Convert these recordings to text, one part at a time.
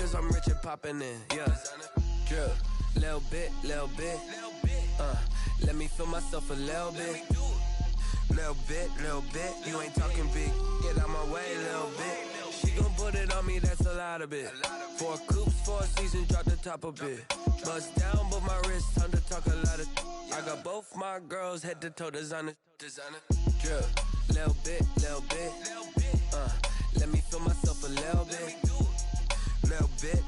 cause I'm rich and poppin' in, yeah. Drip, little bit, let me feel myself a little bit. Little bit, you ain't talking big, get out my way, little bit. She gon' put it on me, that's a lot of it. 4 coops, 4 seasons, drop the top a bit. Bust down, but my wrist, time to talk a lot of. I got both my girls, head to toe, designer. Drip, little bit, let me feel myself a little bit.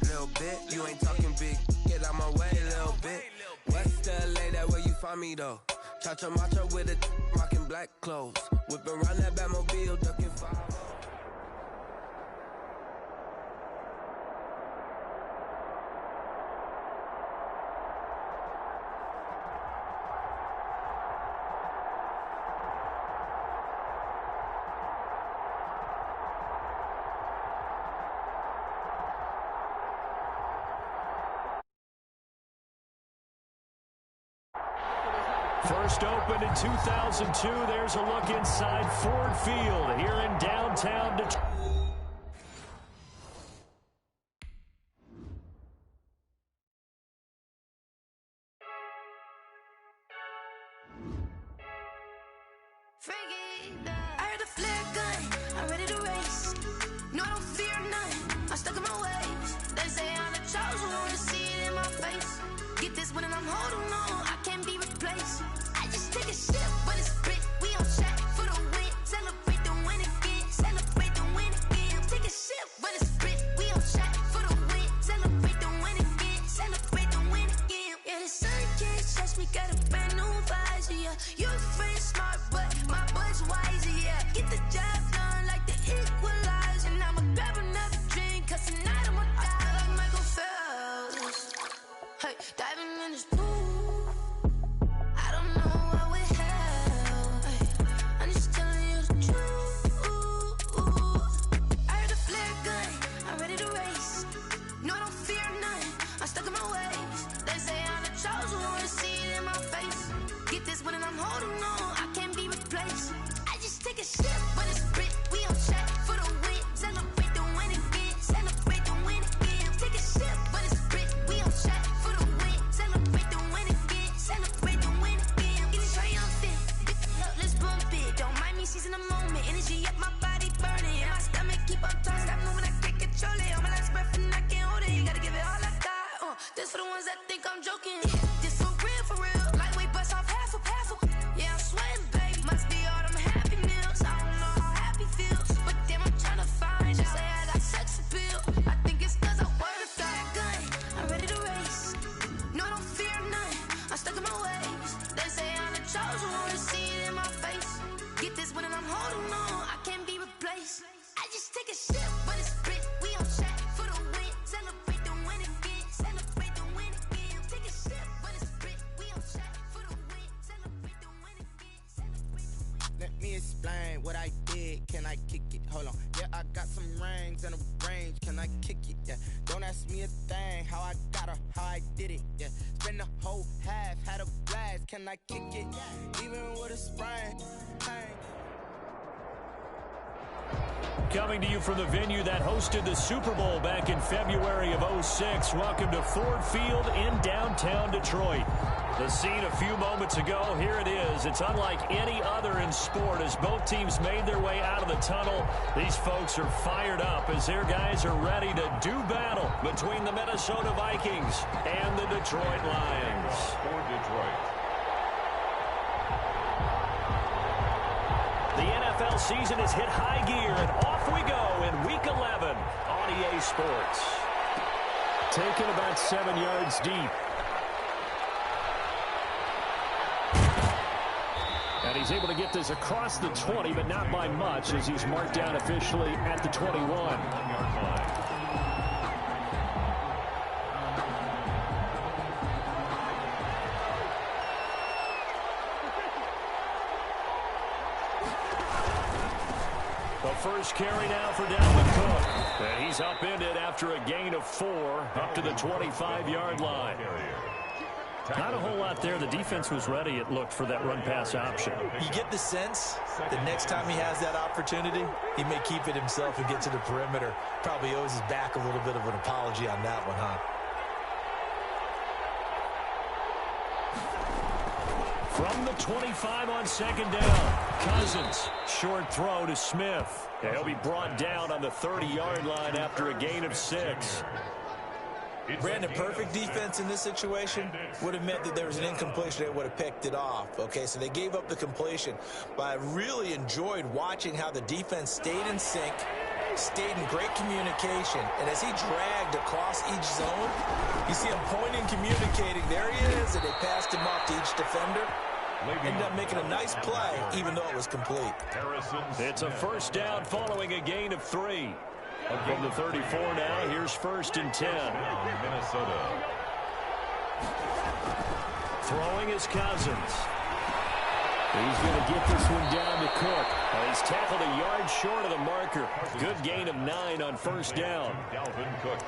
Little bit, you ain't talking big, get out my way, little bit. West LA, that where you find me though. Cha-cha matcha with it, rockin' black clothes. Whip around that Batmobile, ducking 5. First opened in 2002, there's a look inside Ford Field here in downtown Detroit. I heard the flare gun, I'm ready to race. No, I don't fear none, I'm stuck in my ways. They say I'm the chosen one, to see it in my face. Get this one and I'm holding on, I can't be replaced. I just take a sip, but it's spit, we on track for the win. Celebrate the win again, celebrate the win again. Take a sip, but it's spit, we on track for the win. Celebrate the win again, celebrate the win again. Yeah, the sun can't touch me, got a brand new visor, yeah. Your friend's smart, but my bud's wiser, yeah. Get the job done like the equalizer. And I'ma grab another drink, cause tonight I'ma die like Michael Phelps. Hey, diving in this pool, I don't know what would help. Hey, I'm just telling you the truth. I heard the flare gun, I'm ready to race. No, I don't fear none, I'm stuck in my ways. They say I'm the chosen one, to see it in my face. Get this one and I'm holding on, I can't be replaced. I just take a sip, but it's spit, we on track for the win. Celebrate the win again, celebrate the win again. Take a sip, but it's spit, we on track for the win. Celebrate the win again, celebrate the win again. Get it triumphant, look, let's bump it. Don't mind me seizing the moment, energy up my body burning. And my stomach keep on turning, stop moving, I can't control it. On my last breath and I can't hold it, you gotta give it all I got. This for the ones that think I'm joking. This for real, lightweight bust off half a. Yeah, I'm sweating, babe, must be all them happy meals. I don't know how happy feels, but damn, I'm tryna find you. Say I got sex appeal, I think it's cause I work a fat gun, I'm ready to race. No, I don't fear none, I'm stuck in my ways. They say I'm the chosen one, to see it in my face. Get this one and I'm holding on, I can't be replaced. I just take a sip, but it's spit, we on track for the win. Celebrate the win again, celebrate the win again. Take a sip, but it's spit, we on track for the win. Celebrate the win again, celebrate the win. Let me explain what I did. Can I kick it? Hold on. Yeah, I got some rings and a range. Can I kick it? Yeah. Don't ask me a thing. How I got her, how I did it. Yeah. Spend the whole half, had a blast. Can I kick it? Even with a sprain. Hey. Coming to you from the venue that hosted the Super Bowl back in February of '06. Welcome to Ford Field in downtown Detroit. The scene a few moments ago, here it is. It's unlike any other in sport as both teams made their way out of the tunnel. These folks are fired up as their guys are ready to do battle between the Minnesota Vikings and the Detroit Lions. For Detroit. The NFL season has hit high gear, and off we go in Week 11 on EA Sports. Taken about 7 yards deep. And he's able to get this across the 20, but not by much, as he's marked down officially at the 21. 1 yard line. The first carry now for Dalvin Cook. And he's upended after a gain of 4 up to the 25-yard line. Not a whole lot there. The defense was ready, it looked, for that run-pass option. You get the sense that next time he has that opportunity, he may keep it himself and get to the perimeter. Probably owes his back a little bit of an apology on that one, huh? From the 25 on second down, Cousins, short throw to Smith. He'll be brought down on the 30-yard line after a gain of 6. Brandon, perfect defense in this situation would have meant that there was an incompletion that would have picked it off. Okay, so they gave up the completion. But I really enjoyed watching how the defense stayed in sync, stayed in great communication. And as he dragged across each zone, you see him pointing, communicating. There he is, and they passed him off to each defender. Ended up making a nice play, even though it was complete. It's a first down following a gain of 3. From the 34 now, here's 1st and 10. Minnesota. Throwing is Cousins. He's going to get this one down to Cook. He's tackled a yard short of the marker. Good gain of 9 on first down. Dalvin Cook.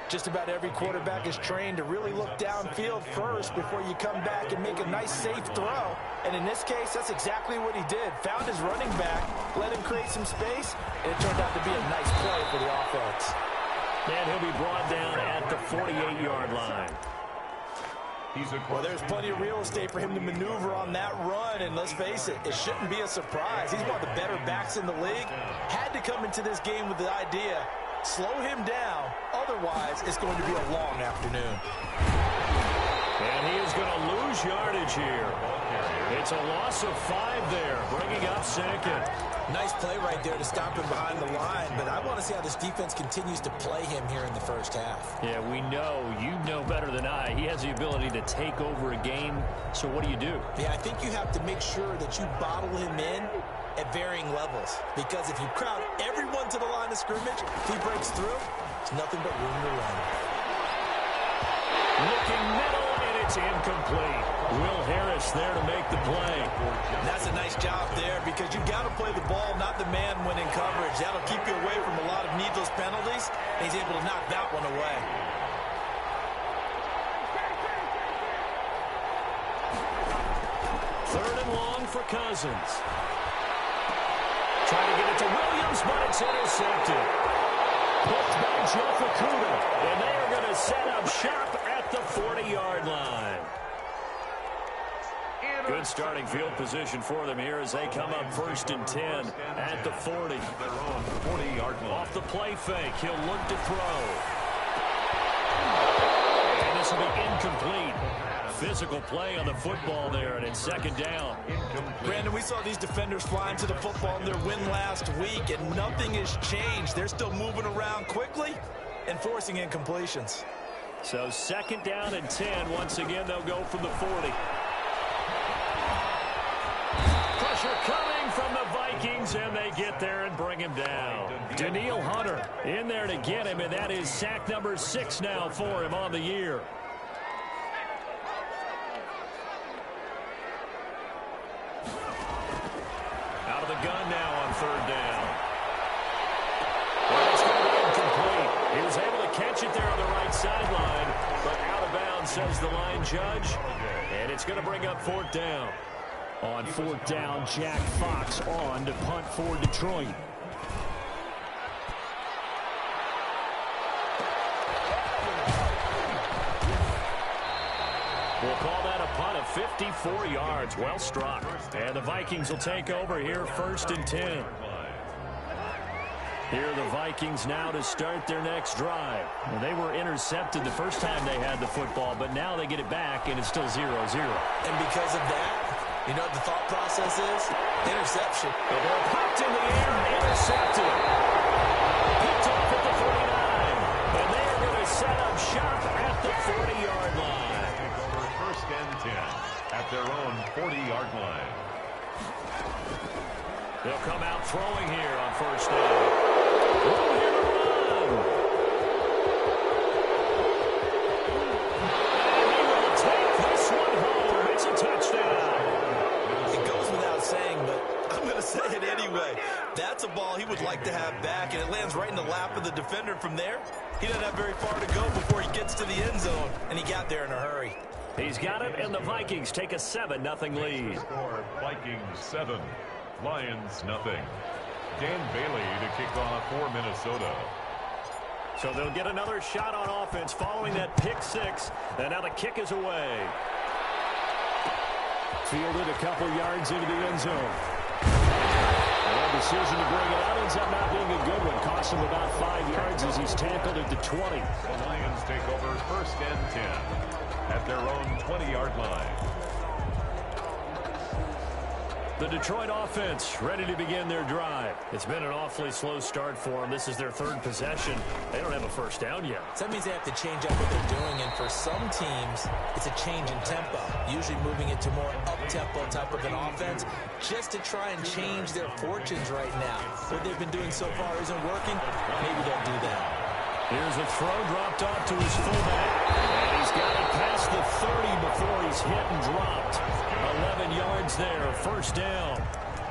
Just about every quarterback is trained to really look downfield first before you come back and make a nice, safe throw. And in this case, that's exactly what he did. Found his running back, let him create some space, and it turned out to be a nice play for the offense. And he'll be brought down at the 48-yard line. Well, there's plenty of real estate for him to maneuver on that run, and let's face it, it shouldn't be a surprise. He's one of the better backs in the league. Had to come into this game with the idea, slow him down, otherwise it's going to be a long afternoon. And he is going to lose yardage here. It's a loss of 5 there, bringing up second. Nice play right there to stop him behind the line, but I want to see how this defense continues to play him here in the first half. Yeah, we know, you know better than I, he has the ability to take over a game, so what do you do? Yeah, I think you have to make sure that you bottle him in at varying levels, because if you crowd everyone to the line of scrimmage, if he breaks through, it's nothing but room to run. Looking middle, and it's incomplete. Will Harris there to make the play. That's a nice job there, because you've got to play the ball, not the man when in coverage. That'll keep you away from a lot of needless penalties, and he's able to knock that one away. Third and long for Cousins. Trying to get it to Williams, but it's intercepted. Picked by Joe Fukuda, and they are going to set up shop at the 40-yard line. Good starting field position for them here as they come up 1st and 10 at the 40. 40-yard line. Off the play fake, he'll look to throw. And this will be incomplete. Physical play on the football there, and it's second down. Brandon, we saw these defenders flying to the football in their win last week, and nothing has changed. They're still moving around quickly and forcing incompletions. So second down and 10. Once again, they'll go from the 40. Pressure coming from the Vikings, and they get there and bring him down. Daniil Hunter in there to get him, and that is sack number 6 now for him on the year. Out of the gun now on third down. Well, it's going to be incomplete. He was able to catch it there on the right sideline, but out of bounds, says the line judge. And it's going to bring up 4th down. On 4th down, Jack Fox on to punt for Detroit. We'll call that a punt of 54 yards. Well struck. And the Vikings will take over here 1st and 10. Here are the Vikings now to start their next drive. Well, they were intercepted the first time they had the football, but now they get it back, and it's still 0-0. And because of that, you know what the thought process is? Interception. The ball popped in the air, intercepted. Picked off at the 49. And they are going to set up shop at the 40-yard line. Over 1st and 10 at their own 40-yard line. They'll come out throwing here on 1st down. Room here to run. And he will take this one home. It's a touchdown. It goes without saying, but I'm going to say it anyway. That's a ball he would like to have back, and it lands right in the lap of the defender from there. He doesn't have very far to go before he gets to the end zone, and he got there in a hurry. He's got it, and the Vikings take a 7-0 lead. Score Vikings 7, Lions nothing. Dan Bailey to kick off for Minnesota. So they'll get another shot on offense following that pick six. And now the kick is away. Fielded a couple yards into the end zone. And a decision to bring it out ends up not being a good one. Costs him about 5 yards as he's tackled at the 20. The Lions take over 1st and 10 at their own 20-yard line. The Detroit offense ready to begin their drive. It's been an awfully slow start for them. This is their 3rd possession. They don't have a first down yet. So that means they have to change up what they're doing, and for some teams, it's a change in tempo, usually moving into more up-tempo type of an offense just to try and change their fortunes right now. What they've been doing so far isn't working. Maybe they'll do that. Here's a throw dropped off to his fullback. And he's got it past the 30 before he's hit and dropped. 11 yards there, 1st down.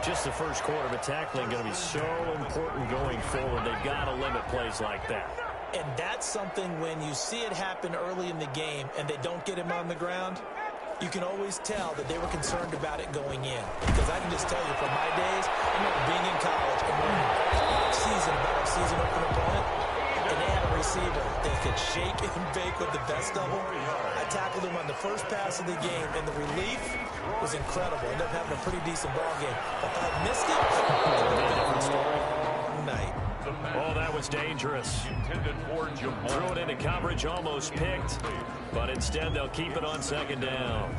Just the first quarter, but tackling going to be so important going forward. They've got to limit plays like that. And that's something when you see it happen early in the game and they don't get him on the ground, you can always tell that they were concerned about it going in. Because I can just tell you from my days, I remember being in college and learning season about our season open opponent, and they had a receiver that could shake and bake with the best of them. I tackled him on the first pass of the game, and the relief was incredible. Ended up having a pretty decent ball game. If I had missed it, it would have been a different story. Night. Oh, that was dangerous. Threw it into coverage, almost picked, but instead they'll keep it on 2nd down.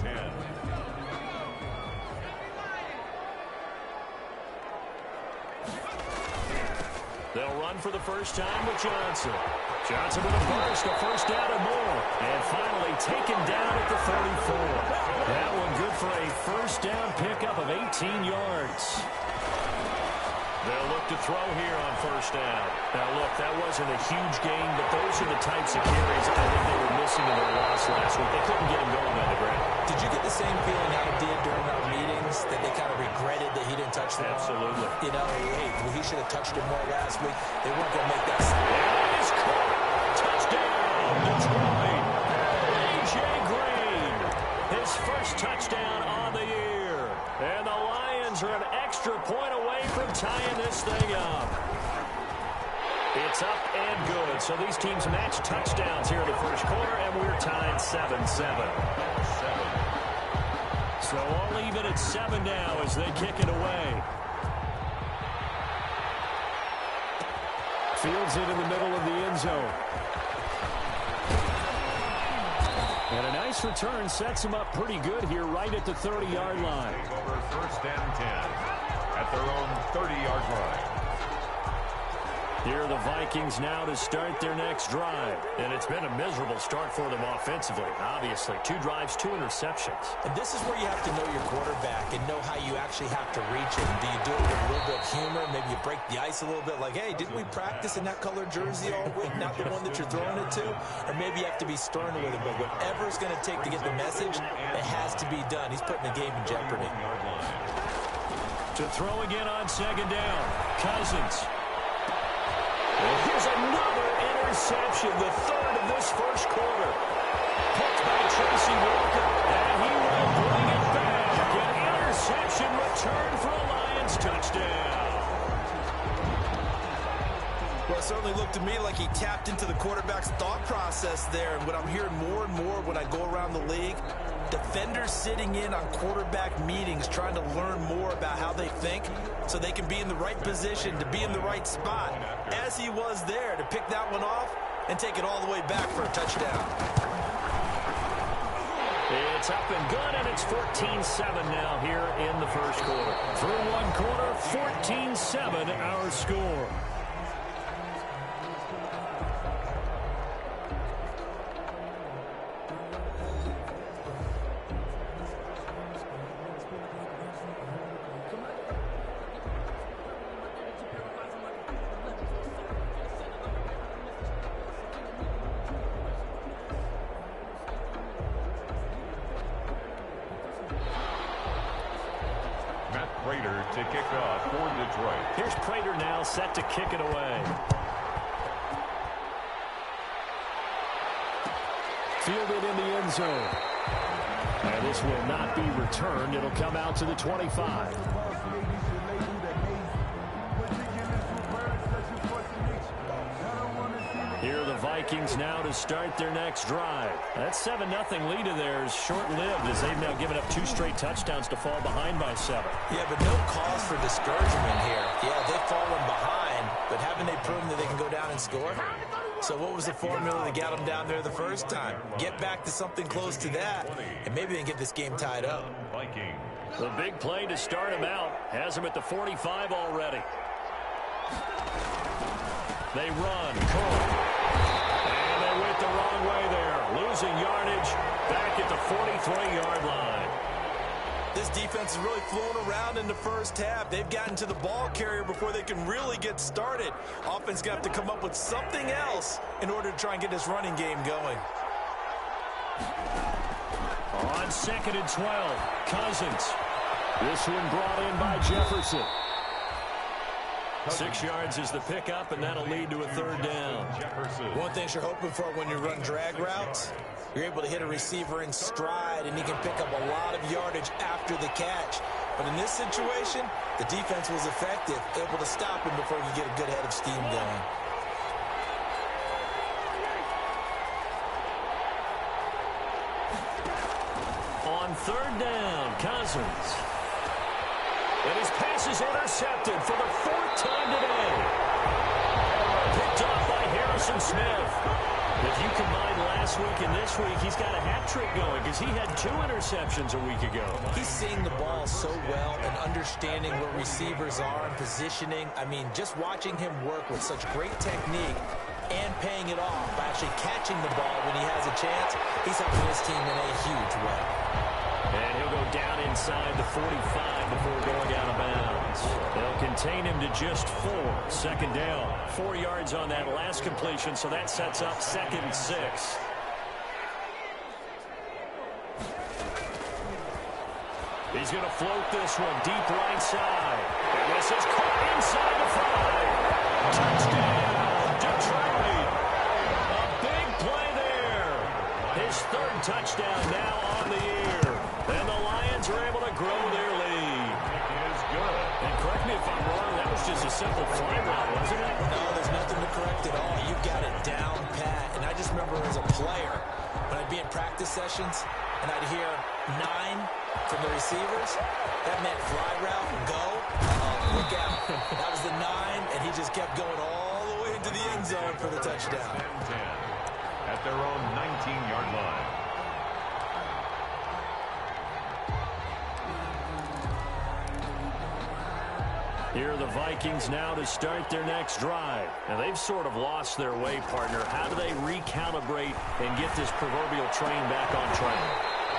They'll run for the first time with Johnson. Johnson with a burst, a 1st down and more. And finally taken down at the 34. That one good for a 1st down pickup of 18 yards. They'll look to throw here on 1st down. Now, look, that wasn't a huge gain, but those are the types of carries I think they were missing in their loss last week. They couldn't get him going on the ground. Did you get the same feeling I did during our meetings, that they kind of regretted that he didn't touch the ball? Absolutely. You know, hey, well, he should have touched it more last week. They weren't going to make that slip. It's caught. Touchdown, Detroit. A.J. Green. His 1st touchdown on the year. And the Lions are an extra point away from tying this thing up. It's up and good. So these teams match touchdowns here in the 1st quarter, and we're tied 7-7. So all even at 7 now as they kick it away. Fields it in the middle of the end zone. And a nice return sets him up pretty good here right at the 30-yard line. Over 1st and 10 at their own 30-yard line. Here are the Vikings now to start their next drive. And it's been a miserable start for them offensively, obviously. 2 drives, 2 interceptions. And this is where you have to know your quarterback and know how you actually have to reach him. Do you do it with a little bit of humor? Maybe you break the ice a little bit like, hey, didn't we practice in that colored jersey all week? Not the one that you're throwing it to? Or maybe you have to be stern with him. But whatever it's going to take to get the message, it has to be done. He's putting the game in jeopardy. To throw again on 2nd down. Cousins. Here's another interception, the 3rd of this 1st quarter. Picked by Tracy Walker, and he will bring it back. An interception return for a Lions touchdown. Well, it certainly looked to me like he tapped into the quarterback's thought process there. And what I'm hearing more and more when I go around the league, defenders sitting in on quarterback meetings trying to learn more about how they think so they can be in the right position to be in the right spot, as he was there to pick that one off and take it all the way back for a touchdown. It's up and good, and it's 14-7 now here in the 1st quarter. Through 1 quarter, 14-7 our score. To kick off for Detroit. Here's Prater now set to kick it away. Fielded in the end zone. And this will not be returned. It'll come out to the 25. Here are the Vikings now to start their next drive. That 7-0 lead of theirs short-lived as they've now given up 2 straight touchdowns to fall behind by 7. Yeah, but no cause for discouragement here. Yeah, they've fallen behind, but haven't they proven that they can go down and score? So what was the formula that got them down there the first time? Get back to something close to that, and maybe they can get this game tied up. The big play to start him out has him at the 45 already. They run. And they went the wrong way there. Losing yardage back at the 43-yard line. This defense has really flown around in the first half. They've gotten to the ball carrier before they can really get started. Offense going to have to come up with something else in order to try and get this running game going. On 2nd and 12, Cousins. This one brought in by Jefferson. 6 yards is the pickup, and that'll lead to a 3rd down. One thing you're hoping for when you run drag routes, you're able to hit a receiver in stride, and he can pick up a lot of yardage after the catch. But in this situation, the defense was effective, able to stop him before he could get a good head of steam going. On 3rd down, Cousins. And his pass is intercepted for the 4th time today. Picked off by Harrison Smith. If you combine last week and this week, he's got a hat trick going because he had 2 interceptions a week ago. He's seeing the ball so well and understanding where receivers are and positioning. I mean, just watching him work with such great technique and paying it off by actually catching the ball when he has a chance, he's helping his team in a huge way. And he'll go down inside the 45 before going out of bounds. They'll contain him to just 4. 2nd down. 4 yards on that last completion, so that sets up 2nd and 6. He's going to float this one deep right side. And this is caught inside the 5. Touchdown, Detroit. A big play there. His 3rd touchdown now on the year. And the Lions are able to grow their lead. It is good. And correct me if I'm wrong, that was just a simple fly route, wasn't it? No, there's nothing to correct at all. You've got it down pat. And I just remember as a player, when I'd be in practice sessions, and I'd hear 9 from the receivers, that meant fly route, go. Look out. That was the 9, and he just kept going all the way into the end zone for the touchdown. 10 at their own 19-yard line. Here are the Vikings now to start their next drive. And they've sort of lost their way, partner. How do they recalibrate and get this proverbial train back on track?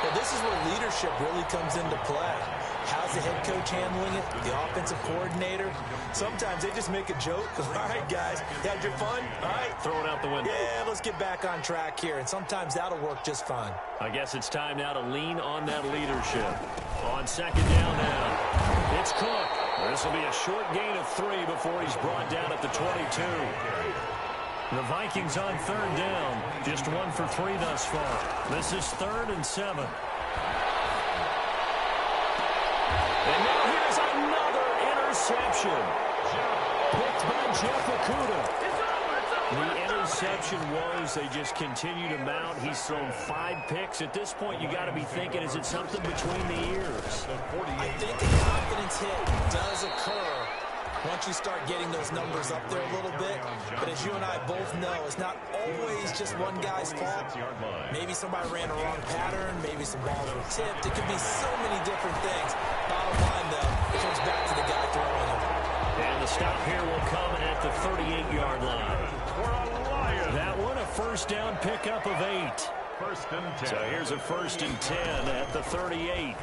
Well, this is where leadership really comes into play. How's the head coach handling it? The offensive coordinator? Sometimes they just make a joke. All right, guys, you had your fun? All right. Throw it out the window. Yeah, let's get back on track here. And sometimes that'll work just fine. I guess it's time now to lean on that leadership. On 2nd down now, it's Cook. This will be a short gain of 3 before he's brought down at the 22. The Vikings on 3rd down. Just 1 for 3 thus far. This is 3rd and 7. And now here's another interception. Picked by Jeff Okudah. The interception was they just continue to mount. He's thrown 5 picks. At this point, you got to be thinking, is it something between the ears? I think a confidence hit does occur once you start getting those numbers up there a little bit. But as you and I both know, it's not always just one guy's fault. Maybe somebody ran a wrong pattern. Maybe some balls were tipped. It could be so many different things. Bottom line, though, it comes back to the guy throwing them. And the stop here will come at the 38-yard line. That one, a 1st down pickup of 8. 1st and 10. So here's a 1st and 10 at the 38.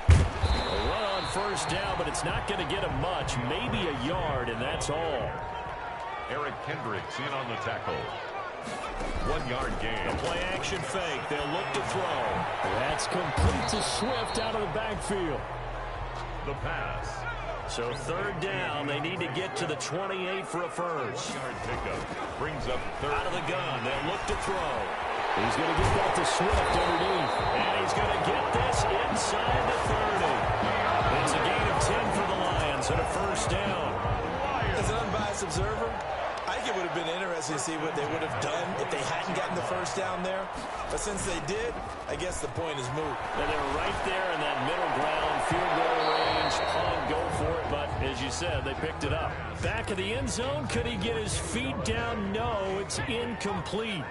A run on 1st down, but it's not going to get him much. Maybe a yard, and that's all. Eric Kendricks in on the tackle. 1-yard gain. The play action fake. They'll look to throw. That's complete to Swift out of the backfield. The pass. So 3rd down, they need to get to the 28 for a 1st. Yard pickup brings up 3rd. Out of the gun, they'll look to throw. He's going to get that to Swift underneath. And he's going to get this inside the 30. It's a gain of 10 for the Lions and a first down. As an unbiased observer, I think it would have been interesting to see what they would have done if they hadn't gotten the first down there. But since they did, I guess the point is moot. And they were right there in that middle ground, field goal range, punt, go for it. But as you said, they picked it up. Back of the end zone, could he get his feet down? No, it's incomplete.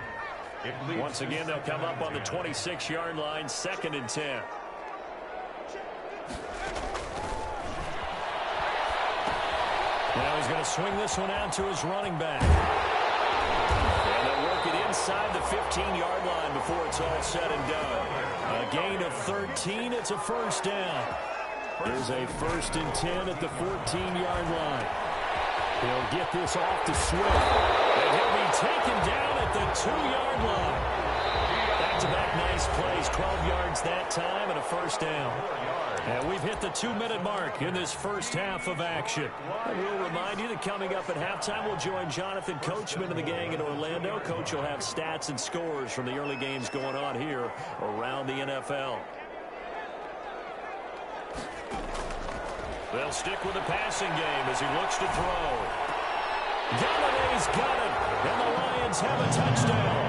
Once again, they'll come up on the 26-yard line, 2nd and 10. Now he's going to swing this one out to his running back. And they'll work it inside the 15-yard line before it's all said and done. A gain of 13. It's a first down. There's a 1st and 10 at the 14-yard line. He'll get this off to Swift. And he'll be taken down at the 2-yard line. Back-to-back nice plays. 12 yards that time and a first down. And we've hit the 2-minute mark in this first half of action. And we'll remind you that coming up at halftime, we'll join Jonathan Coachman and the gang in Orlando. Coach will have stats and scores from the early games going on here around the NFL. They'll stick with the passing game as he looks to throw. Galladay's got it, and the Lions have a touchdown.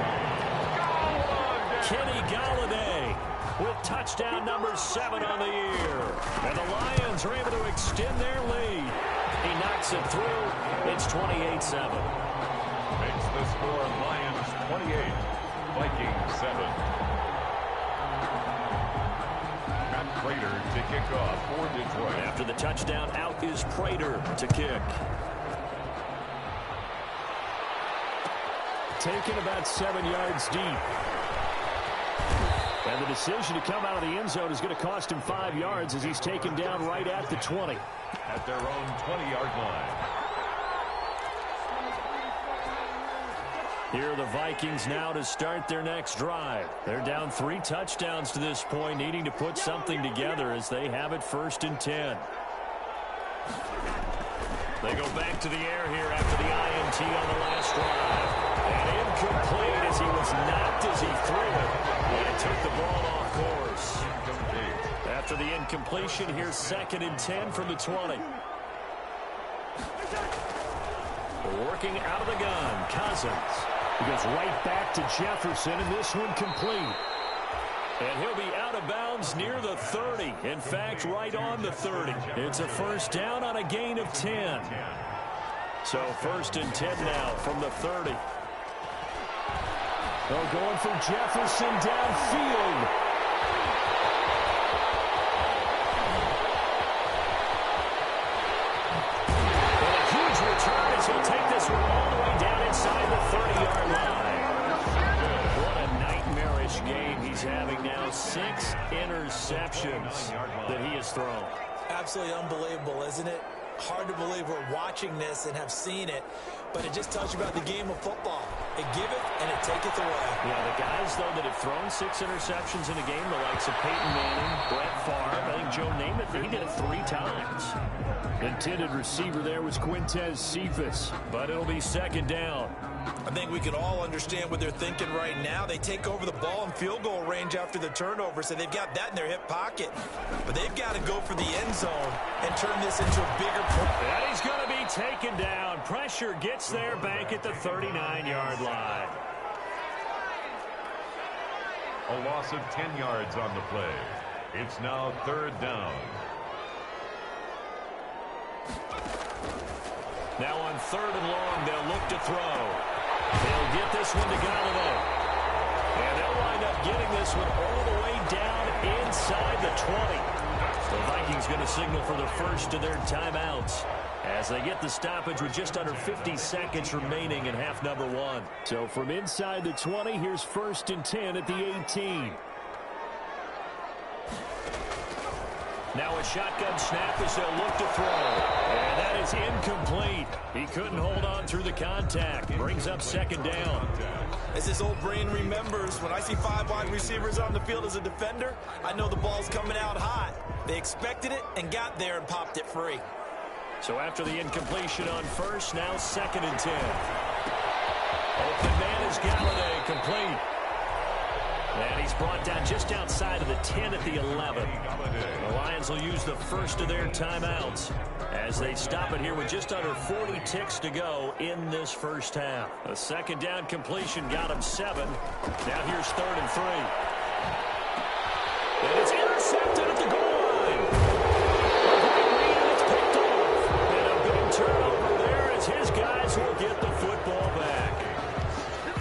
Kenny Galladay with touchdown number 7 on the year. And the Lions are able to extend their lead. He knocks it through. It's 28-7. Makes the score Lions 28, Vikings 7. Matt Prater to kick off for Detroit. After the touchdown, out is Prater to kick. Taken about 7 yards deep. And the decision to come out of the end zone is going to cost him 5 yards as he's taken down right at the 20. At their own 20-yard line. Here are the Vikings now to start their next drive. They're down 3 touchdowns to this point, needing to put something together as they have it 1st and 10. They go back to the air here after the INT on the last drive. And incomplete as he was knocked as he threw it. And it took the ball off course. After the incompletion, here's 2nd and 10 from the 20. Working out of the gun, Cousins. He goes right back to Jefferson, and this one complete. And he'll be out of bounds near the 30. In fact, right on the 30. It's a first down on a gain of 10. So 1st and 10 now from the 30. They're going for Jefferson downfield. And a huge return as he'll take this one all the way down inside the 30-yard line. What a nightmarish game he's having now. 6 interceptions that he has thrown. Absolutely unbelievable, isn't it? Hard to believe we're watching this and have seen it, but it just tells you about the game of football. It giveth and it taketh away. Yeah, the guys, though, that have thrown 6 interceptions in a game, the likes of Peyton Manning, Brett Favre, I think Joe Namath, he did it 3 times. Intended receiver there was Quintez Cephas, but it'll be 2nd down. I think we can all understand what they're thinking right now. They take over the ball in field goal range after the turnover, so they've got that in their hip pocket. But they've got to go for the end zone and turn this into a bigger point. And he's going to be taken down. Pressure gets there back at the 39-yard line. A loss of 10 yards on the play. It's now 3rd down. Now on 3rd and long, they'll look to throw. They'll get this one to Galladay. And they'll wind up getting this one all the way down inside the 20. The Vikings going to signal for the first of their timeouts as they get the stoppage with just under 50 seconds remaining in half number 1. So from inside the 20, here's 1st and 10 at the 18. Now a shotgun snap as they'll look to throw. And that is incomplete. He couldn't hold on through the contact. Brings up 2nd down. As his old brain remembers, when I see 5 wide receivers on the field as a defender, I know the ball's coming out hot. They expected it and got there and popped it free. So after the incompletion on 1st, now 2nd and 10. Open man is Galladay, complete. And he's brought down just outside of the 10 at the 11. The Lions will use the first of their timeouts as they stop it here with just under 40 ticks to go in this first half. A second down completion got him 7. Now here's 3rd and 3. And it's intercepted at the goal line. It's picked off. And a big turnover there as his guys will get the football back.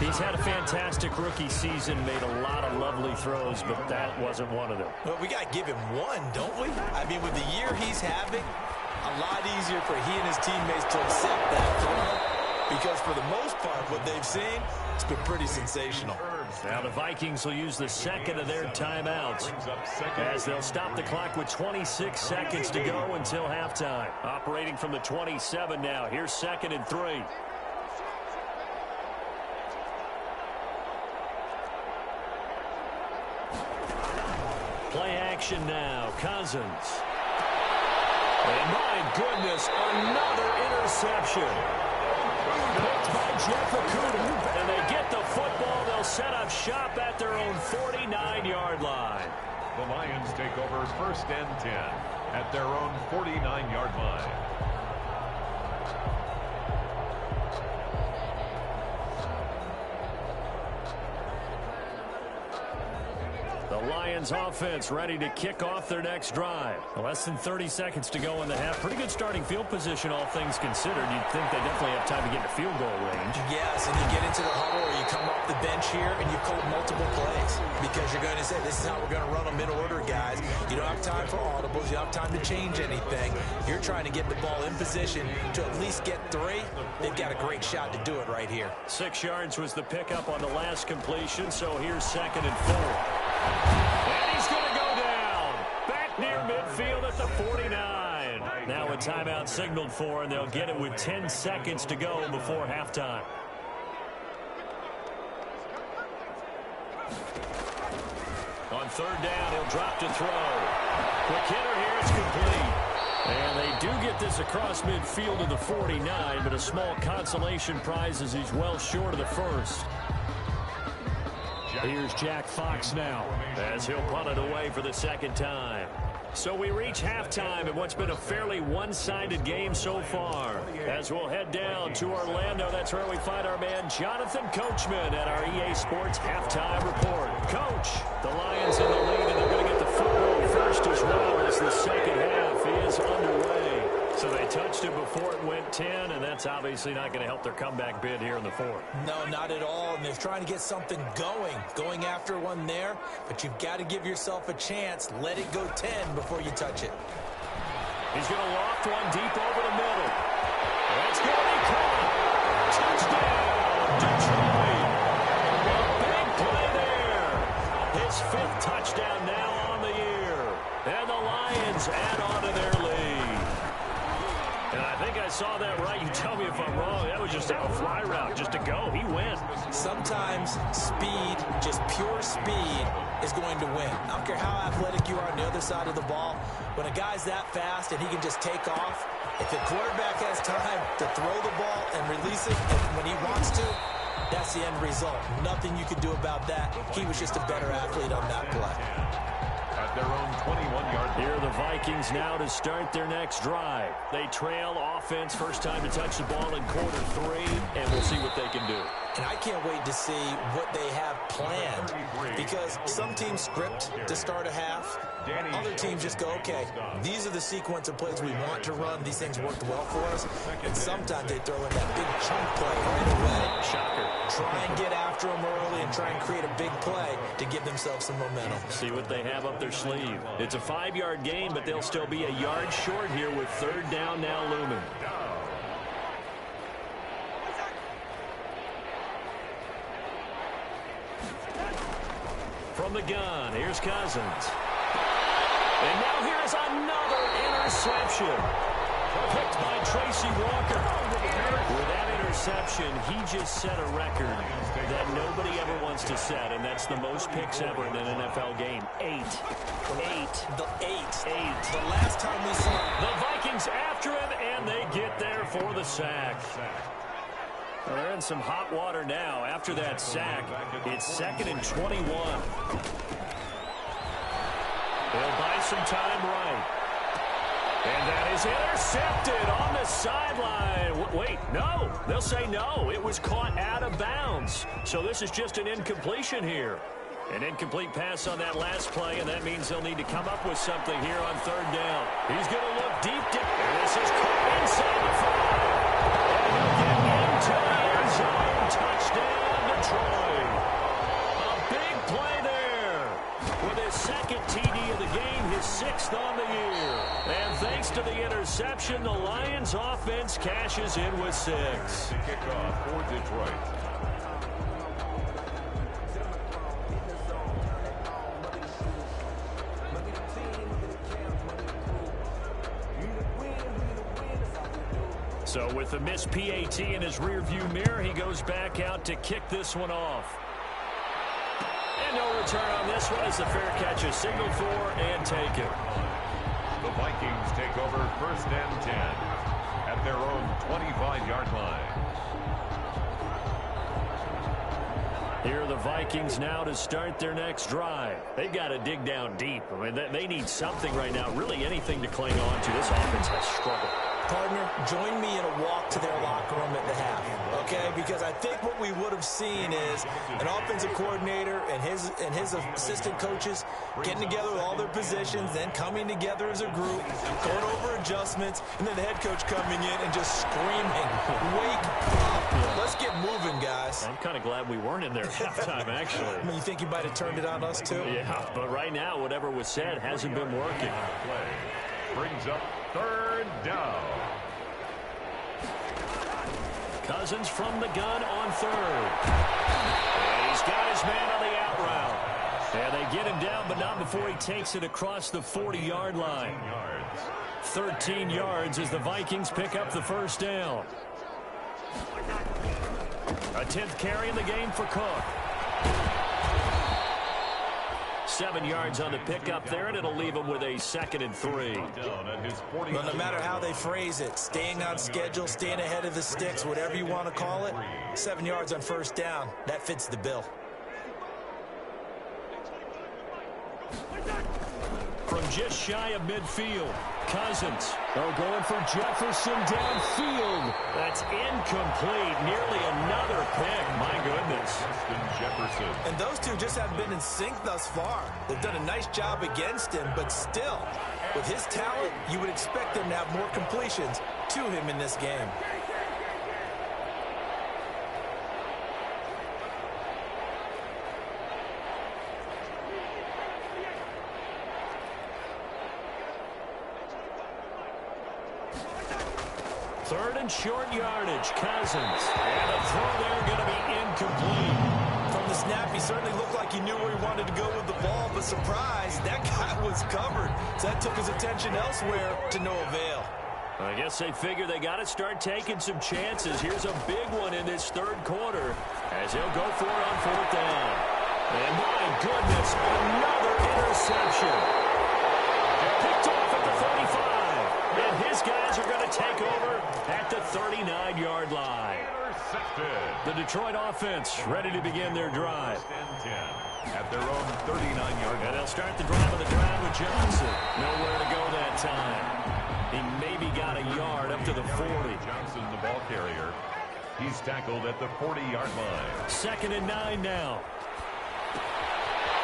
He's had a fantastic rookie season, made a lot of lovely throws, but that wasn't one of them. Well, we got to give him one, don't we? I mean, with the year he's having, a lot easier for he and his teammates to accept that throw, because for the most part, what they've seen, it's been pretty sensational. Now the Vikings will use the second of their timeouts as they'll stop the clock with 26 seconds to go until halftime. Operating from the 27 now. Here's 2nd and 3. Play action now. Cousins. And my goodness, another interception. Picked by Jeff Okudah. And they get the football. They'll set up shop at their own 49-yard line. The Lions take over 1st and 10 at their own 49-yard line. The Lions offense ready to kick off their next drive. Less than 30 seconds to go in the half. Pretty good starting field position, all things considered. You'd think they definitely have time to get to field goal range. Yes, and you get into the huddle or you come off the bench here and you call multiple plays because you're going to say, this is how we're going to run them in order, guys. You don't have time for audibles. You don't have time to change anything. You're trying to get the ball in position to at least get 3. They've got a great shot to do it right here. 6 yards was the pickup on the last completion, so here's 2nd and 4. And he's going to go down. Back near midfield at the 49. Now a timeout signaled for, and they'll get it with 10 seconds to go before halftime. On 3rd down, he'll drop to throw. Quick hitter here, it's complete. And they do get this across midfield to the 49, but a small consolation prize as he's well short of the first. Here's Jack Fox now as he'll punt it away for the 2nd time. So we reach halftime in what's been a fairly one-sided game so far. As we'll head down to Orlando, that's where we find our man Jonathan Coachman at our EA Sports Halftime Report. Coach, the Lions in the lead, and they're going to get the football first as well as the second half is underway. So they touched it before it went 10, and that's obviously not going to help their comeback bid here in the 4th. No, not at all, and they're trying to get something going after one there, but you've got to give yourself a chance. Let it go 10 before you touch it. He's going to loft one deep over the middle. That's going to be caught. Touchdown, Detroit. A big play there. His 5th touchdown now on the year. And the Lions add on to their lead. And I think I saw that right. You tell me if I'm wrong. That was just a fly route, just to go. He went. Sometimes speed, just pure speed, is going to win. I don't care how athletic you are on the other side of the ball. When a guy's that fast and he can just take off, if the quarterback has time to throw the ball and release it when he wants to, that's the end result. Nothing you can do about that. He was just a better athlete on that play. At their own 21-yard line. Here are the Vikings now to start their next drive. They trail offense, first time to touch the ball in quarter 3, and we'll see what they can do. And I can't wait to see what they have planned, because some teams script to start a half. Other teams just go, okay, these are the sequence of plays we want to run. These things worked well for us. And sometimes they throw in that big chunk play right away. Shocker. Try and get after them early and try and create a big play to give themselves some momentum. See what they have up their sleeve. It's a 5-yard gain, but they'll still be a yard short here with 3rd down now looming. From the gun, here's Cousins. And now here's another interception. Picked by Tracy Walker. With that interception, he just set a record that nobody ever wants to set, and that's the most picks ever in an NFL game. 8. The last time we saw the Vikings after him, and they get there for the sack. Well, they're in some hot water now. After that sack, it's 2nd and 21. They'll buy some time right. And that is intercepted on the sideline. Wait, no. They'll say no. It was caught out of bounds. So this is just an incompletion here. An incomplete pass on that last play, and that means they'll need to come up with something here on 3rd down. He's going to look deep. And this is caught inside the 5. And he'll get into the end zone. Touchdown, Detroit. A big play there with his 2nd TD of the game, his 6th on the year. And thanks to the interception, the Lions offense cashes in with 6. Kickoff for Detroit. So with the missed PAT in his rearview mirror, he goes back out to kick this one off. And no return on this one as the fair catch is signaled for and taken. The Vikings take over 1st and 10 at their own 25-yard line. Here are the Vikings now to start their next drive. They've got to dig down deep. I mean, they need something right now, really anything to cling on to. This offense has struggled. Partner, join me in a walk to their locker room at the half, okay? Because I think what we would have seen is an offensive coordinator and his assistant coaches getting together with all their positions, then coming together as a group, going over adjustments, and then the head coach coming in and just screaming, "Wake up! Let's get moving, guys." I'm kind of glad we weren't in there at halftime, actually. I mean, you think you might have turned it on us, too? Yeah, but right now, whatever was said hasn't been working. Play brings up 3rd down. Cousins from the gun on 3rd. And he's got his man on the out route. And they get him down, but not before he takes it across the 40-yard line. 13 yards as the Vikings pick up the 1st down. A 10th carry in the game for Cook. 7 yards on the pickup there, and it'll leave him with a 2nd and 3. Well, no matter how they phrase it, staying on schedule, staying ahead of the sticks, whatever you want to call it, 7 yards on 1st down, that fits the bill. From just shy of midfield, Cousins. Going for Jefferson downfield. That's incomplete. Nearly another pick. My goodness. Jefferson. And those two just haven't been in sync thus far. They've done a nice job against him, but still, with his talent, you would expect them to have more completions to him in this game. Third and short yardage, Cousins. And the throw there going to be incomplete. From the snap, he certainly looked like he knew where he wanted to go with the ball, but surprise, that guy was covered. So that took his attention elsewhere to no avail. I guess they figure they got to start taking some chances. Here's a big one in this 3rd quarter as he'll go for it on 4th down. And my goodness, another interception. Picked off at the 35. And his guys are going to take over at the 39-yard line. The Detroit offense ready to begin their drive. At their own 39-yard line. And they'll start the drive on the drive with Johnson. Nowhere to go that time. He maybe got a yard up to the 40. Johnson, the ball carrier. He's tackled at the 40-yard line. 2nd and 9 now.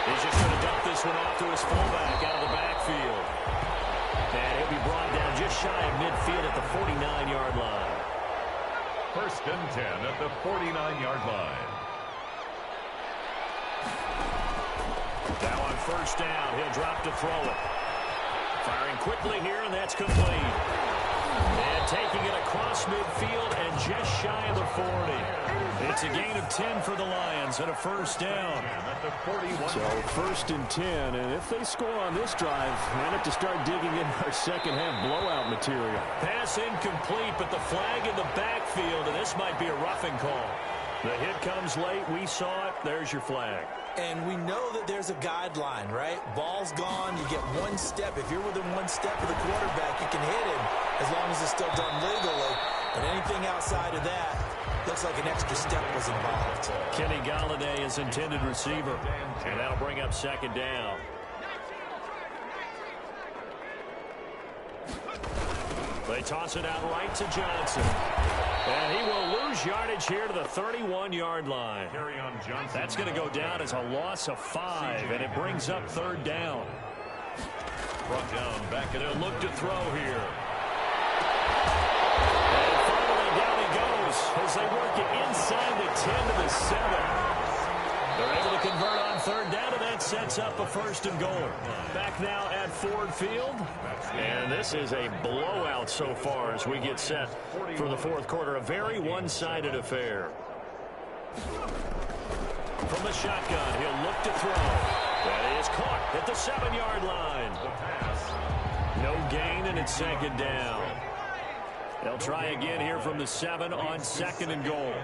He's just going to dump this one off to his fullback out of the backfield. And he'll be brought down just shy of midfield at the 49-yard line. 1st and 10 at the 49-yard line. Now on 1st down, he'll drop to throw it. Firing quickly here, and that's complete. And taking it across midfield and just shy of the 40. It's a gain of 10 for the Lions and a 1st down. So 1st and 10, and if they score on this drive, we have to start digging in our 2nd half blowout material. Pass incomplete, but the flag in the backfield, and this might be a roughing call. The hit comes late. We saw it. There's your flag. And we know that there's a guideline, right? Ball's gone. You get 1 step. If you're within 1 step of the quarterback, you can hit him as long as it's still done legally. And anything outside of that, looks like an extra step was involved. Kenny Galladay is intended receiver, and that'll bring up second down. They toss it out right to Johnson. And he will lose yardage here to the 31-yard line. That's going to go down as a loss of 5, and it brings up third down. Brought down, back, and they'll look to throw here. And finally down he goes as they work it inside the 10 to the 7. They're able to convert on third down, and that sets up a first and goal. Back now at Ford Field. And this is a blowout so far as we get set for the fourth quarter. A very one-sided affair. From the shotgun, he'll look to throw. That is caught at the 7-yard line. No gain, and it's second down. They'll try again here from the 7 on second and goal.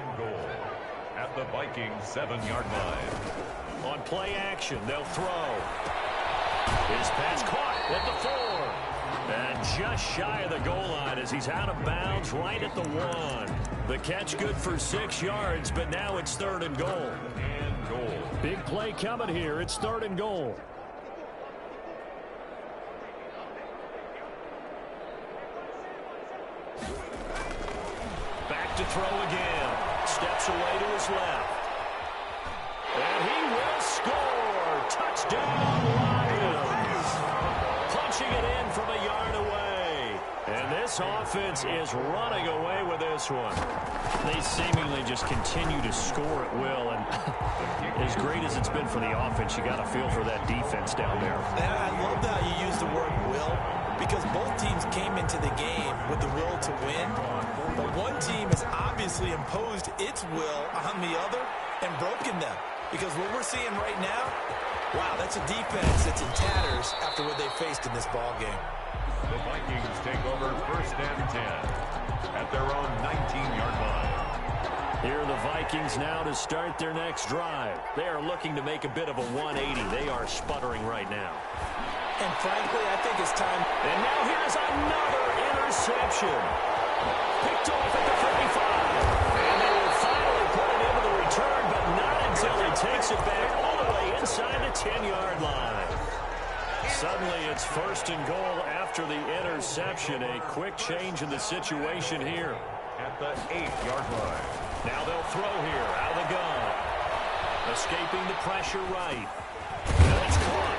At the Vikings 7-yard line. On play action, they'll throw. His pass caught at the 4. And just shy of the goal line as he's out of bounds right at the 1. The catch good for 6 yards, but now it's third and goal. Big play coming here. It's third and goal. Back to throw again. Steps away to his left. And he will score. Touchdown, Lions. Punching it in from a yard away. And this offense is running away with this one. They seemingly just continue to score at will. And as great as it's been for the offense, you got to feel for that defense down there. And I love how you use the word will, because both teams came into the game with the will to win. But one team has obviously imposed its will on the other and broken them. Because what we're seeing right now, wow, that's a defense that's in tatters after what they faced in this ball game. The Vikings take over first and 10 at their own 19-yard line. Here are the Vikings now to start their next drive. They are looking to make a bit of a 180. They are sputtering right now. And frankly, I think it's time. And now here's another interception. Picked off at the 45. And they will finally put it into the return, but not until he takes it back all the way inside the 10-yard line. Suddenly it's first and goal after the interception. A quick change in the situation here. At the 8-yard line. Now they'll throw here out of the gun. Escaping the pressure right. And it's caught.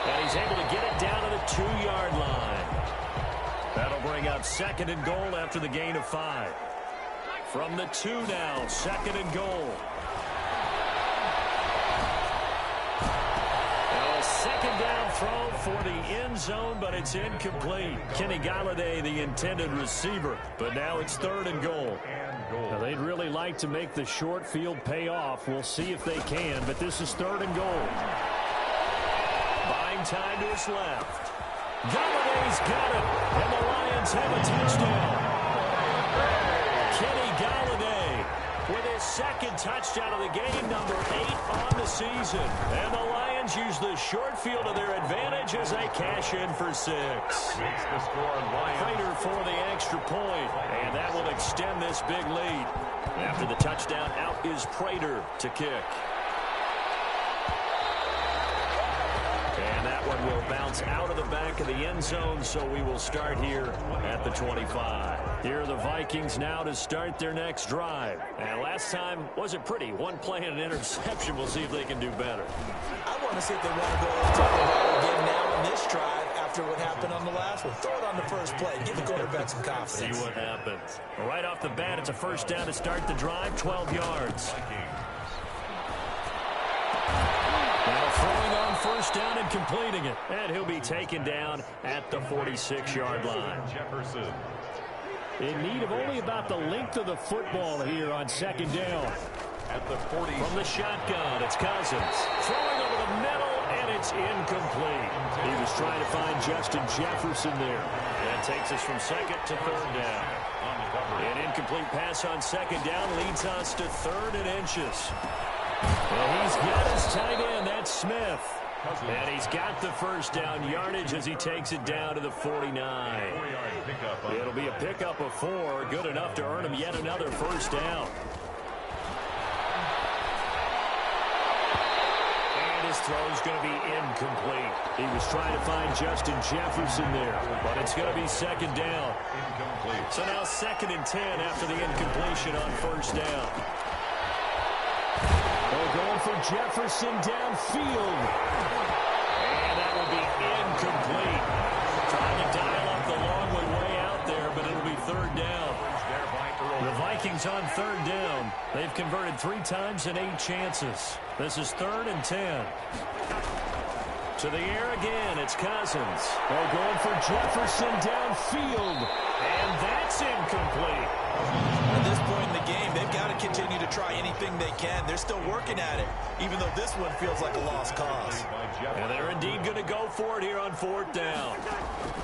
And he's able to get it down to the 2-yard line. That'll bring up second and goal after the gain of 5. From the 2 now, second and goal. A second down throw for the end zone, but it's incomplete. Kenny Galladay, the intended receiver, but now it's third and goal. Now, they'd really like to make the short field pay off. We'll see if they can, but this is third and goal. Buying time to his left. Galladay's got it, and the Lions have a touchdown. Kenny Galladay with his second touchdown of the game, number 8 on the season. And the Lions use the short field to their advantage as they cash in for 6. Makes the score Lions. Prater for the extra point, and that will extend this big lead. After the touchdown, out is Prater to kick. And that one will bounce out of the back of the end zone, so we will start here at the 25. Here are the Vikings now to start their next drive. And last time wasn't pretty. One play and an interception. We'll see if they can do better. I want to see if they want to go to the ball again now in this drive after what happened on the last one. Throw it on the first play. Give the quarterback some confidence. See what happens. Right off the bat, it's a first down to start the drive, 12 yards. Now throwing on first down and completing it. And he'll be taken down at the 46-yard line. Jefferson. In need of only about the length of the football here on second down. At the 40. From the shotgun, it's Cousins. Throwing over the middle, and it's incomplete. He was trying to find Justin Jefferson there. That takes us from second to third down. An incomplete pass on second down leads us to third and inches. And he's got his tight end. That's Smith. And he's got the first down yardage as he takes it down to the 49. It'll be a pickup of 4, good enough to earn him yet another first down. And his throw's going to be incomplete. He was trying to find Justin Jefferson there, but it's going to be second down. Incomplete. So now 2nd and 10 after the incompletion on first down. They're going for Jefferson downfield. And that will be incomplete. Trying to dial up the long way out there, but it'll be 3rd down. The Vikings on 3rd down. They've converted 3 times in 8 chances. This is 3rd and 10. To the air again, it's Cousins. They're going for Jefferson downfield. And that's incomplete. At this point in the game, they've got to continue to try anything they can. They're still working at it, even though this one feels like a lost cause. And they're indeed going to go for it here on 4th down.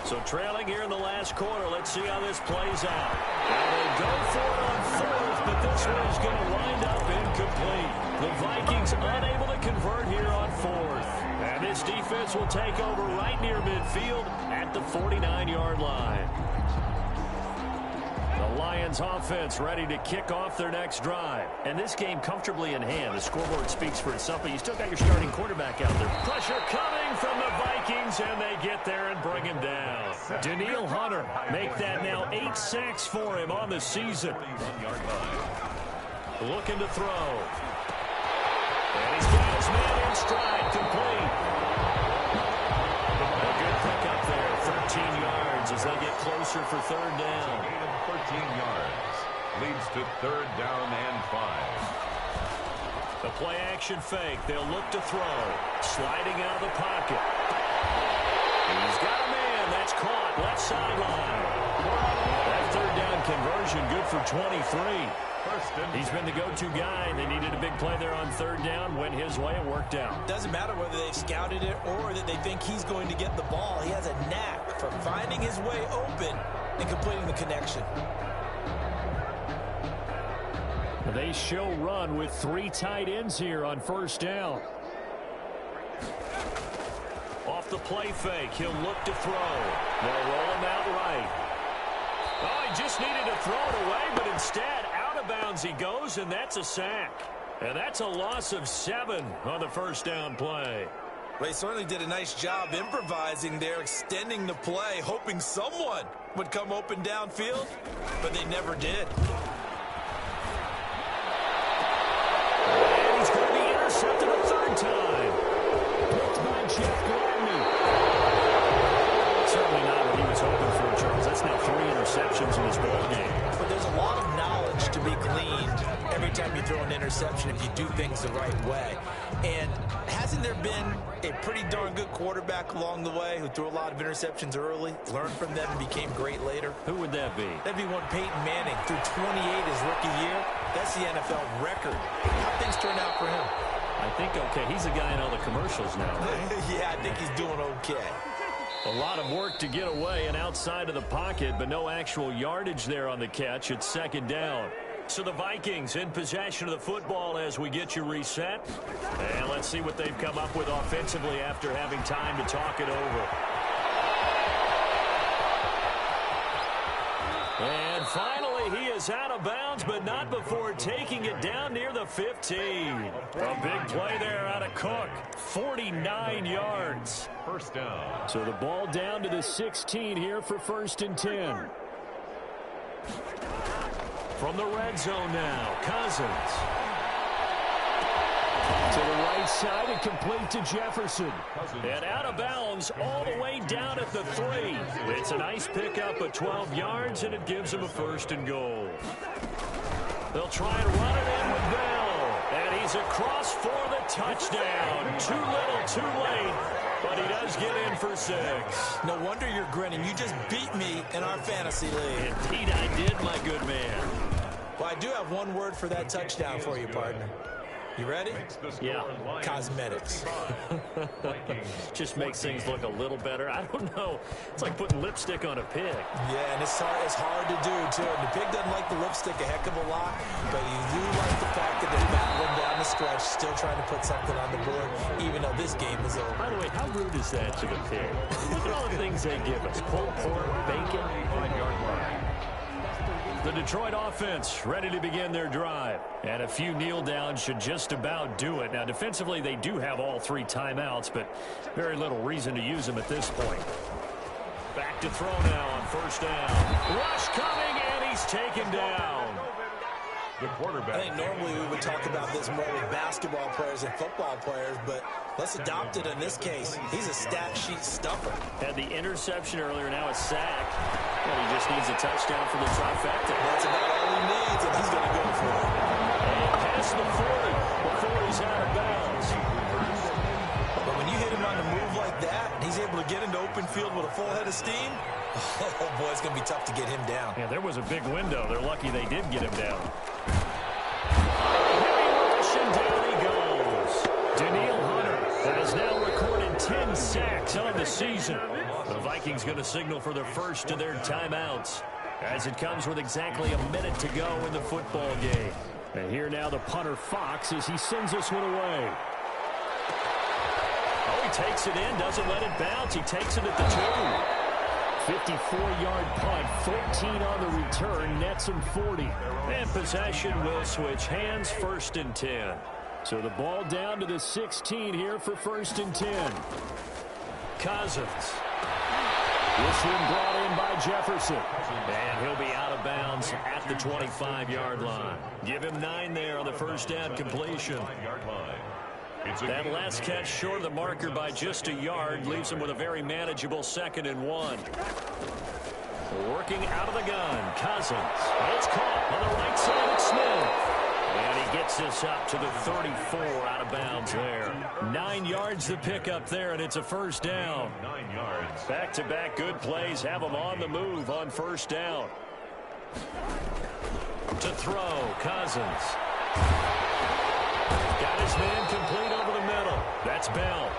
So trailing here in the last quarter, let's see how this plays out. And they go for it on 4th, but this one is going to wind up incomplete. The Vikings unable to convert here on 4th. And this defense will take over right near midfield at the 49-yard line. The Lions offense ready to kick off their next drive. And this game comfortably in hand. The scoreboard speaks for itself, but you still got your starting quarterback out there. Pressure coming from the Vikings, and they get there and bring him down. Danielle Hunter make that now 8 sacks for him on the season. Looking to throw. And he's got his man in stride, complete. A good pick up there, 13 yards as they get closer for 3rd down. 13 yards. Leads to 3rd down and 5. The play action fake. They'll look to throw. Sliding out of the pocket. He's got a man. That's caught. Left sideline. That 3rd down conversion good for 23. He's been the go-to guy. They needed a big play there on 3rd down. Went his way. It worked out. Doesn't matter whether they've scouted it or that they think he's going to get the ball. He has a knack for finding his way open and completing the connection. They show run with 3 tight ends here on 1st down. Off the play fake, he'll look to throw. They'll roll him out right. Oh, he just needed to throw it away, but instead, out of bounds he goes, and that's a sack. And that's a loss of 7 on the 1st down play. Well, he certainly did a nice job improvising there, extending the play, hoping someone would come open downfield, but they never did. And he's going to be intercepted a 3rd time. Picked by Jeff Gladney. Certainly not what he was hoping for, Charles. That's now 3 interceptions in this ball game. But there's a lot of knowledge to be gleaned every time you throw an interception if you do things the right way. And hasn't there been a pretty darn good quarterback along the way who threw a lot of interceptions early, learned from them, and became great later? Who would that be? That'd be one Peyton Manning, threw 28 his rookie year. That's the NFL record. How things turned out for him? I think okay. He's a guy in all the commercials now, right? Yeah, I think he's doing okay. A lot of work to get away and outside of the pocket, but no actual yardage there on the catch. It's 2nd down. So the Vikings in possession of the football as we get you reset. And let's see what they've come up with offensively after having time to talk it over. And finally, he is out of bounds, but not before taking it down near the 15. A big play there out of Cook. 49 yards. 1st down. So the ball down to the 16 here for 1st and 10. From the red zone now, Cousins. To the right side and complete to Jefferson. And out of bounds all the way down at the 3. It's a nice pickup of 12 yards, and it gives him a 1st and goal. They'll try and run it in with Bell. And he's across for the touchdown. Too little, too late. But he does get in for 6. No wonder you're grinning. You just beat me in our fantasy league. Indeed I did, my good man. Well, I do have one word for that touchdown for you, partner. You ready? Yeah. Cosmetics. Just makes things look a little better. I don't know. It's like putting lipstick on a pig. Yeah, and it's hard to do, too. And the pig doesn't like the lipstick a heck of a lot, but you do like the fact that they're battling down the stretch, still trying to put something on the board, even though this game is over. By the way, how rude is that to the pig? Look at all the things they give us. Pulled pork, bacon. 5-yard line. The Detroit offense ready to begin their drive. And a few kneel downs should just about do it. Now, defensively, they do have all 3 timeouts, but very little reason to use them at this point. Back to throw now on first down. Rush coming, and he's taken down. The quarterback. I think normally we would talk about this more with basketball players and football players, but let's adopt it in this case. He's a stat sheet stuffer. Had the interception earlier, now a sack. Well, he just needs a touchdown for the trifecta. That's about all he needs, and he's going to go for it. And past the 40 before he's out of bounds. But when you hit him on the move like that, and he's able to get into open field with a full head of steam, oh boy, it's going to be tough to get him down. Yeah, there was a big window. They're lucky they did get him down. And down he goes. Daniil Hunter has now recorded 10 sacks on the season. The Vikings going to signal for the first of their timeouts as it comes with exactly a minute to go in the football game. And here now the punter Fox as he sends this one away. Oh, he takes it in, doesn't let it bounce. He takes it at the 2. 54-yard punt, 14 on the return, nets him 40. And possession will switch hands, 1st and 10. So the ball down to the 16 here for 1st and 10. Cousins. This one brought in by Jefferson. And he'll be out of bounds at the 25-yard line. Give him 9 there on the first down completion. That last catch short of the marker by just a yard leaves him with a very manageable 2nd and 1. Working out of the gun, Cousins. It's caught on the right side of Smith. And he gets this up to the 34 out of bounds there. 9 yards to pick up there, and it's a first down. 9 yards. Back-to-back good plays have him on the move on first down. To throw, Cousins. Got his man complete over the middle. That's Bell.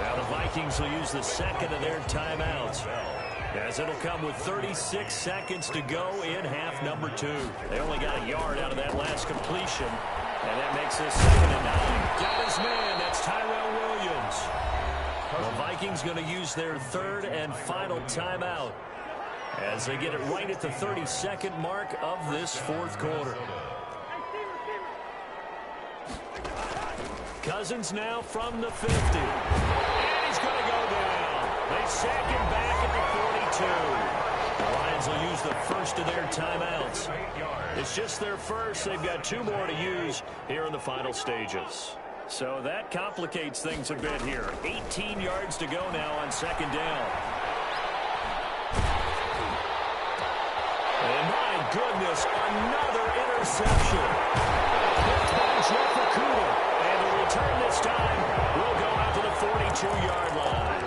Now the Vikings will use the 2nd of their timeouts, as it'll come with 36 seconds to go in half number 2. They only got a yard out of that last completion, and that makes this 2nd and 9. Got his man. That's Tyrell Williams. The Vikings going to use their 3rd and final timeout as they get it right at the 32nd mark of this 4th quarter. Cousins now from the 50. And he's going to go down. They sack him back at the 42. The Lions will use the first of their timeouts. It's just their first. They've got 2 more to use here in the final stages. So that complicates things a bit here. 18 yards to go now on 2nd down. And my goodness, another interception. Picked by Jeff Okudah. And the return this time will go out to the 42-yard line.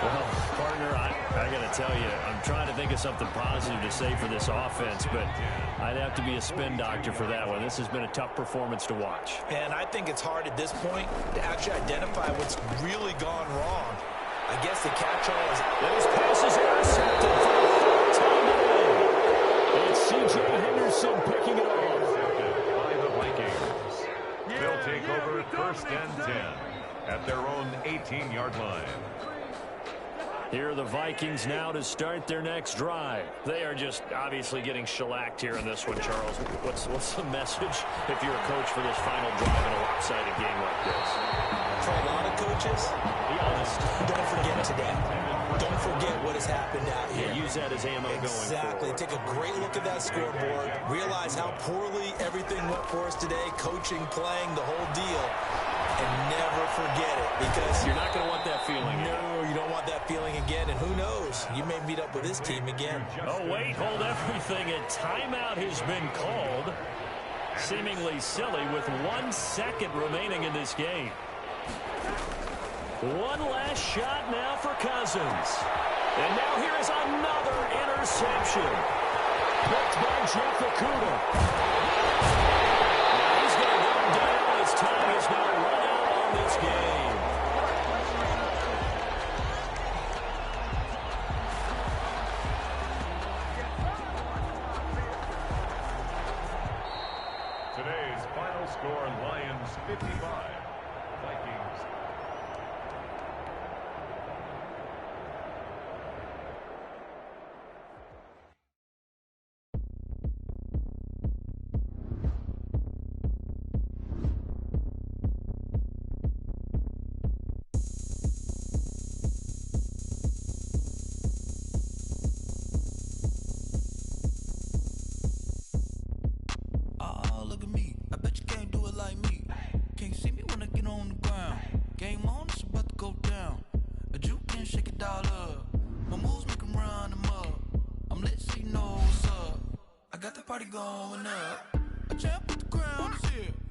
Well, partner, I got to tell you, I'm trying to think of something positive to say for this offense, but I'd have to be a spin doctor for that one. This has been a tough performance to watch. And I think it's hard at this point to actually identify what's really gone wrong. I guess the catch-all is... And his pass is intercepted for the 3rd time today. It's C.J. Henderson picking it off. By the Vikings. They'll take over 1st and 10 at their own 18-yard line. Here are the Vikings now to start their next drive. They are just obviously getting shellacked here in this one, Charles. What's the message if you're a coach for this final drive in a lopsided game like this? For a lot of coaches, be honest, don't forget today. Don't forget what has happened out here. Yeah, use that as ammo going forward. Exactly. Take a great look at that scoreboard. Realize how poorly everything went for us today. Coaching, playing, the whole deal. And never forget it, because you're not going to want that feeling again. No, you don't want that feeling again. And who knows? You may meet up with this team again. Oh, wait. Hold everything. A timeout has been called. Seemingly silly with 1 second remaining in this game. One last shot now for Cousins. And now here is another interception. Picked by Jeff Okudah. Now he's going to go down. His time is now run out on this game. Today's final score, Lions but you can't do it like me. Can't see me when I get on the ground. Game on, it's about to go down. A juke and shake it all up. My moves make 'em run them up. I'm lit so you know what's up. I got the party going up. A champ with the crown is here.